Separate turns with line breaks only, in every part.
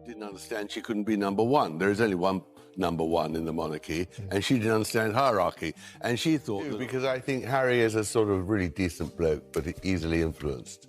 didn't understand she couldn't be number one. There is only one number one in the monarchy, and she didn't understand hierarchy. And she thought, because I think Harry is a sort of really decent bloke, but easily influenced.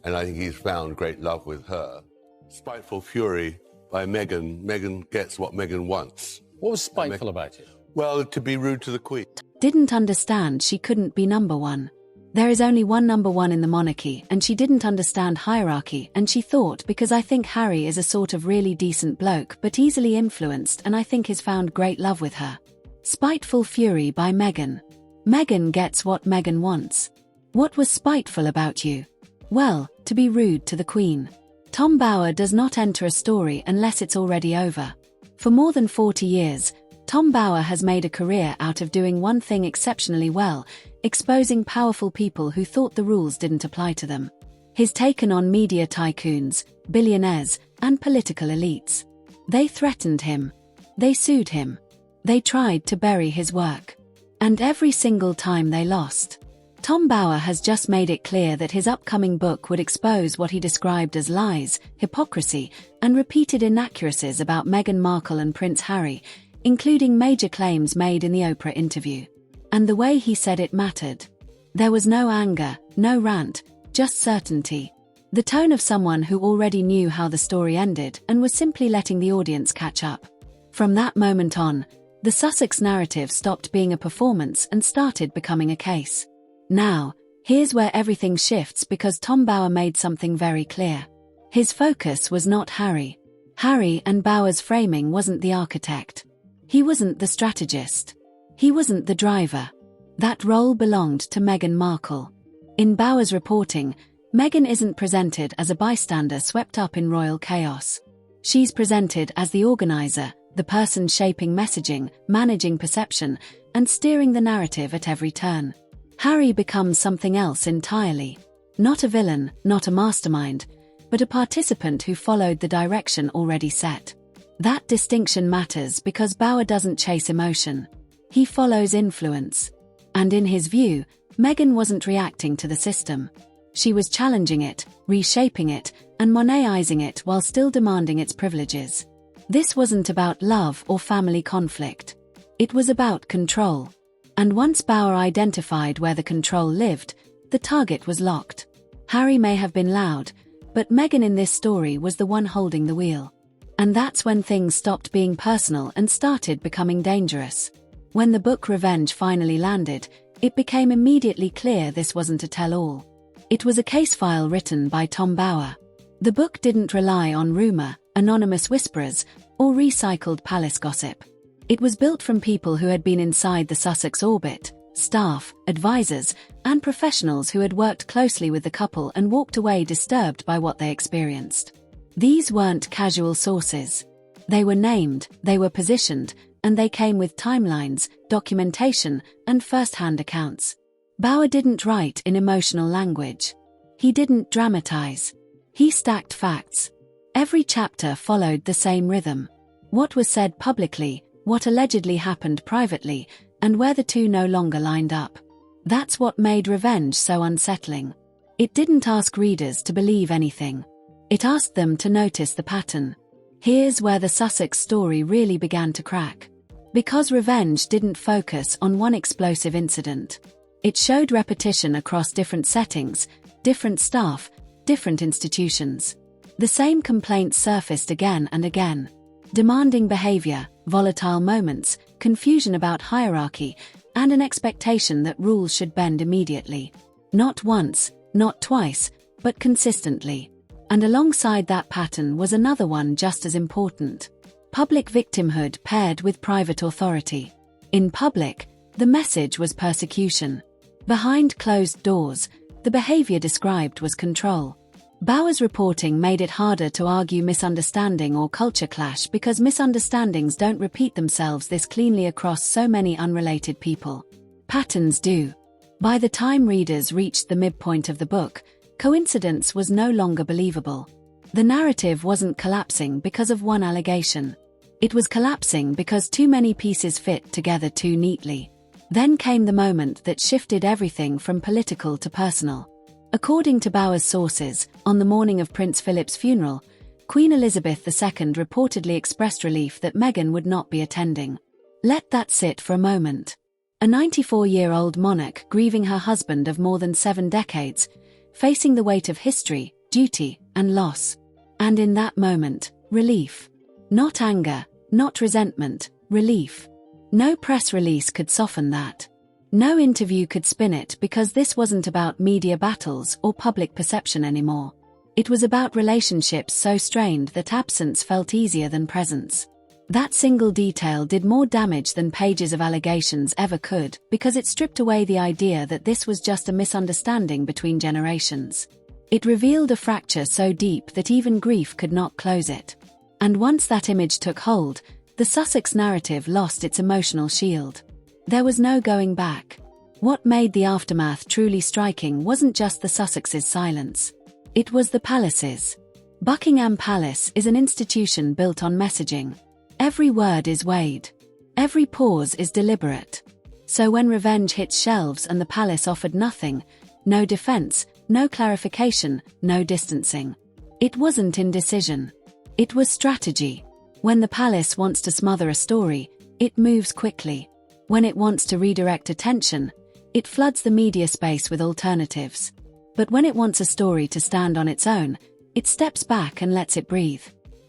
And I think he's found great love with her. Spiteful Fury by Meghan. Meghan gets what Meghan wants.
What was spiteful about it?
Well, to be rude to the Queen.
Didn't understand she couldn't be number one. There is only one number one in the monarchy, and she didn't understand hierarchy, and she thought, because I think Harry is a sort of really decent bloke but easily influenced, and I think he's found great love with her. Spiteful Fury by Meghan. Meghan gets what Meghan wants. What was spiteful about you? Well, to be rude to the Queen. Tom Bower does not enter a story unless it's already over. For more than 40 years, Tom Bower has made a career out of doing one thing exceptionally well, exposing powerful people who thought the rules didn't apply to them. He's taken on media tycoons, billionaires, and political elites. They threatened him. They sued him. They tried to bury his work. And every single time they lost. Tom Bower has just made it clear that his upcoming book would expose what he described as lies, hypocrisy, and repeated inaccuracies about Meghan Markle and Prince Harry, including major claims made in the Oprah interview. And the way he said it mattered. There was no anger, no rant, just certainty. The tone of someone who already knew how the story ended and was simply letting the audience catch up. From that moment on, the Sussex narrative stopped being a performance and started becoming a case. Now, here's where everything shifts, because Tom Bower made something very clear. His focus was not Harry. Harry and Bower's framing wasn't the architect. He wasn't the strategist. He wasn't the driver. That role belonged to Meghan Markle. In Bower's reporting, Meghan isn't presented as a bystander swept up in royal chaos. She's presented as the organizer, the person shaping messaging, managing perception, and steering the narrative at every turn. Harry becomes something else entirely. Not a villain, not a mastermind, but a participant who followed the direction already set. That distinction matters because Bower doesn't chase emotion. He follows influence. And in his view, Meghan wasn't reacting to the system. She was challenging it, reshaping it, and Monetizing it while still demanding its privileges. This wasn't about love or family conflict. It was about control. And once Bower identified where the control lived, the target was locked. Harry may have been loud, but Meghan in this story was the one holding the wheel. And that's when things stopped being personal and started becoming dangerous. When the book Revenge finally landed, it became immediately clear this wasn't a tell-all. It was a case file written by Tom Bower. The book didn't rely on rumor, anonymous whisperers, or recycled palace gossip. It was built from people who had been inside the Sussex orbit, staff, advisors, and professionals who had worked closely with the couple and walked away disturbed by what they experienced. These weren't casual sources. They were named, they were positioned, and they came with timelines, documentation, and first-hand accounts. Bower didn't write in emotional language. He didn't dramatize. He stacked facts. Every chapter followed the same rhythm. What was said publicly, what allegedly happened privately, and where the two no longer lined up. That's what made Revenge so unsettling. It didn't ask readers to believe anything. It asked them to notice the pattern. Here's where the Sussex story really began to crack. Because Revenge didn't focus on one explosive incident. It showed repetition across different settings, different staff, different institutions. The same complaints surfaced again and again. Demanding behavior, volatile moments, confusion about hierarchy, and an expectation that rules should bend immediately. Not once, not twice, but consistently. And alongside that pattern was another one just as important. Public victimhood paired with private authority. In public, the message was persecution. Behind closed doors, the behavior described was control. Bower's reporting made it harder to argue misunderstanding or culture clash because misunderstandings don't repeat themselves this cleanly across so many unrelated people. Patterns do. By the time readers reached the midpoint of the book, coincidence was no longer believable. The narrative wasn't collapsing because of one allegation. It was collapsing because too many pieces fit together too neatly. Then came the moment that shifted everything from political to personal. According to Bower's sources, on the morning of Prince Philip's funeral, Queen Elizabeth II reportedly expressed relief that Meghan would not be attending. Let that sit for a moment. A 94-year-old monarch grieving her husband of more than 7 decades, facing the weight of history, duty, and loss. And in that moment, relief. Not anger, not resentment, relief. No press release could soften that. No interview could spin it, because this wasn't about media battles or public perception anymore. It was about relationships so strained that absence felt easier than presence. That single detail did more damage than pages of allegations ever could, because it stripped away the idea that this was just a misunderstanding between generations. It revealed a fracture so deep that even grief could not close it. And once that image took hold, the Sussex narrative lost its emotional shield. There was no going back. What made the aftermath truly striking wasn't just the Sussexes' silence. It was the palace's. Buckingham Palace is an institution built on messaging. Every word is weighed. Every pause is deliberate. So when revenge hit shelves and the palace offered nothing, no defense, no clarification, no distancing. It wasn't indecision. It was strategy. When the palace wants to smother a story, it moves quickly. When it wants to redirect attention, it floods the media space with alternatives. But when it wants a story to stand on its own, it steps back and lets it breathe.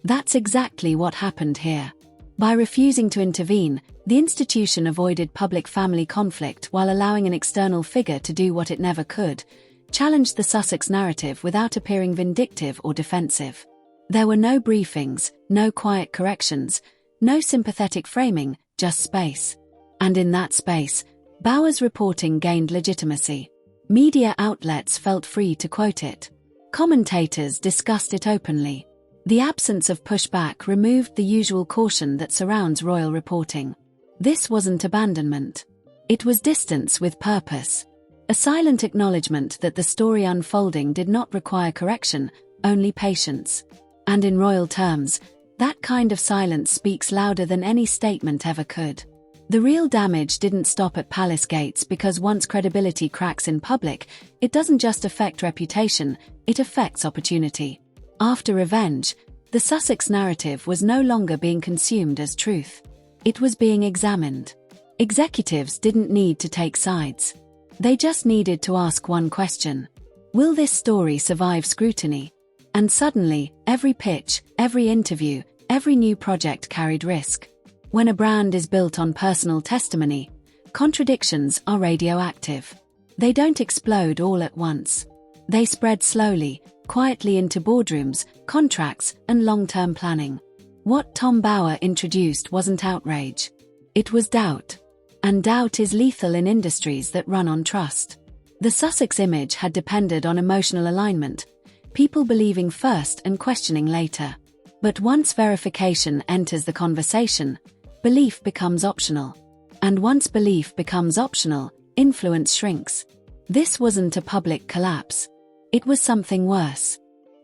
That's exactly what happened here. By refusing to intervene, the institution avoided public family conflict while allowing an external figure to do what it never could, challenged the Sussex narrative without appearing vindictive or defensive. There were no briefings, no quiet corrections, no sympathetic framing, just space. And in that space, Bower's reporting gained legitimacy. Media outlets felt free to quote it. Commentators discussed it openly. The absence of pushback removed the usual caution that surrounds royal reporting. This wasn't abandonment. It was distance with purpose. A silent acknowledgement that the story unfolding did not require correction, only patience. And in royal terms, that kind of silence speaks louder than any statement ever could. The real damage didn't stop at palace gates, because once credibility cracks in public, it doesn't just affect reputation, it affects opportunity. After revenge, the Sussex narrative was no longer being consumed as truth. It was being examined. Executives didn't need to take sides. They just needed to ask one question. Will this story survive scrutiny? And suddenly, every pitch, every interview, every new project carried risk. When a brand is built on personal testimony, contradictions are radioactive. They don't explode all at once. They spread slowly, quietly into boardrooms, contracts, and long-term planning. What Tom Bower introduced wasn't outrage. It was doubt. And doubt is lethal in industries that run on trust. The Sussex image had depended on emotional alignment, people believing first and questioning later. But once verification enters the conversation, belief becomes optional. And once belief becomes optional, influence shrinks. This wasn't a public collapse. It was something worse.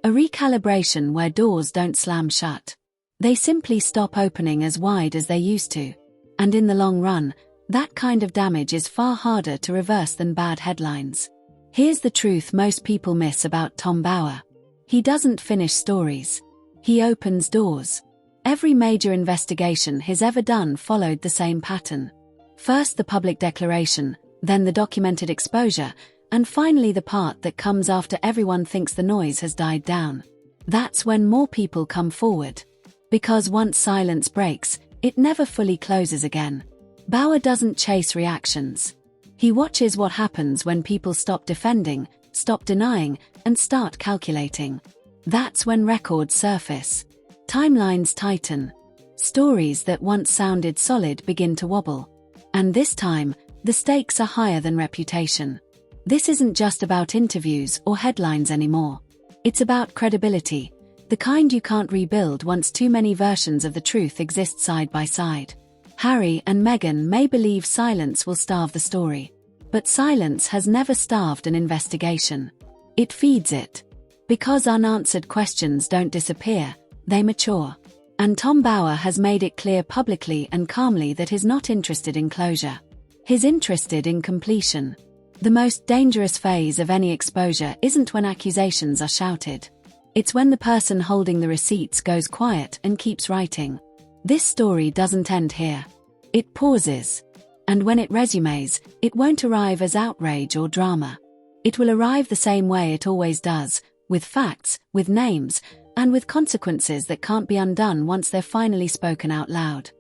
A recalibration where doors don't slam shut. They simply stop opening as wide as they used to. And in the long run, that kind of damage is far harder to reverse than bad headlines. Here's the truth most people miss about Tom Bower. He doesn't finish stories. He opens doors. Every major investigation he's ever done followed the same pattern. First the public declaration, then the documented exposure, and finally the part that comes after everyone thinks the noise has died down. That's when more people come forward. Because once silence breaks, it never fully closes again. Bower doesn't chase reactions. He watches what happens when people stop defending, stop denying, and start calculating. That's when records surface. Timelines tighten. Stories that once sounded solid begin to wobble. And this time, the stakes are higher than reputation. This isn't just about interviews or headlines anymore. It's about credibility, the kind you can't rebuild once too many versions of the truth exist side by side. Harry and Meghan may believe silence will starve the story. But silence has never starved an investigation. It feeds it. Because unanswered questions don't disappear, they mature. And Tom Bower has made it clear publicly and calmly that he's not interested in closure. He's interested in completion. The most dangerous phase of any exposure isn't when accusations are shouted. It's when the person holding the receipts goes quiet and keeps writing. This story doesn't end here. It pauses. And when it resumes, it won't arrive as outrage or drama. It will arrive the same way it always does, with facts, with names, and with consequences that can't be undone once they're finally spoken out loud.